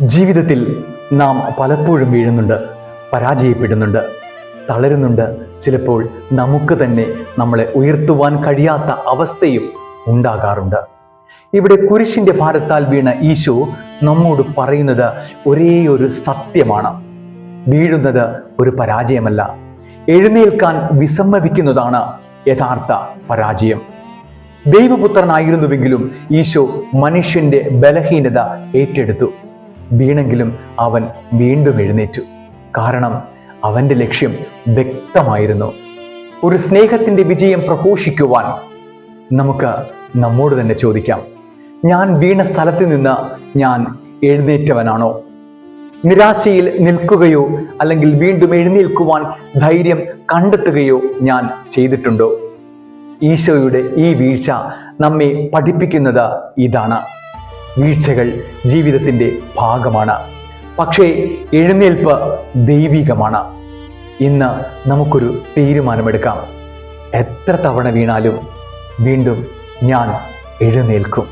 ജീവിതത്തിൽ നാം പലപ്പോഴും വീഴുന്നുണ്ട്, പരാജയപ്പെടുന്നുണ്ട്, തളരുന്നുണ്ട്. ചിലപ്പോൾ നമുക്ക് തന്നെ നമ്മളെ ഉയർത്തുവാൻ കഴിയാത്ത അവസ്ഥയും ഉണ്ടാകാറുണ്ട്. ഇവിടെ കുരിശിന്റെ ഭാരത്താൽ വീണ ഈശോ നമ്മോട് പറയുന്നത് ഒരേ ഒരു സത്യമാണ്. വീഴുന്നത് ഒരു പരാജയമല്ല, എഴുന്നേൽക്കാൻ വിസമ്മതിക്കുന്നതാണ് യഥാർത്ഥ പരാജയം. ദൈവപുത്രനായിരുന്നുവെങ്കിലും ഈശോ മനുഷ്യന്റെ ബലഹീനത ഏറ്റെടുത്തു. വീണെങ്കിലും അവൻ വീണ്ടും എഴുന്നേറ്റു. കാരണം അവന്റെ ലക്ഷ്യം വ്യക്തമായിരുന്നു. ഒരു സ്നേഹത്തിന്റെ വിജയം പ്രഘോഷിക്കുവാൻ നമുക്ക് നമ്മോട് തന്നെ ചോദിക്കാം, ഞാൻ വീണ സ്ഥലത്ത് നിന്ന് ഞാൻ എഴുന്നേറ്റവനാണോ? നിരാശയിൽ നിൽക്കുകയോ അല്ലെങ്കിൽ വീണ്ടും എഴുന്നേൽക്കുവാൻ ധൈര്യം കണ്ടെത്തുകയോ ഞാൻ ചെയ്തിട്ടുണ്ടോ? ഈശോയുടെ ഈ വീഴ്ച നമ്മെ പഠിപ്പിക്കുന്നത് ഇതാണ്. വീഴ്ചകൾ ജീവിതത്തിൻ്റെ ഭാഗമാണ്, പക്ഷേ എഴുന്നേൽപ്പ് ദൈവികമാണ്. ഇന്ന് നമുക്കൊരു തീരുമാനമെടുക്കാം. എത്ര തവണ വീണാലും വീണ്ടും ഞാൻ എഴുന്നേൽക്കും.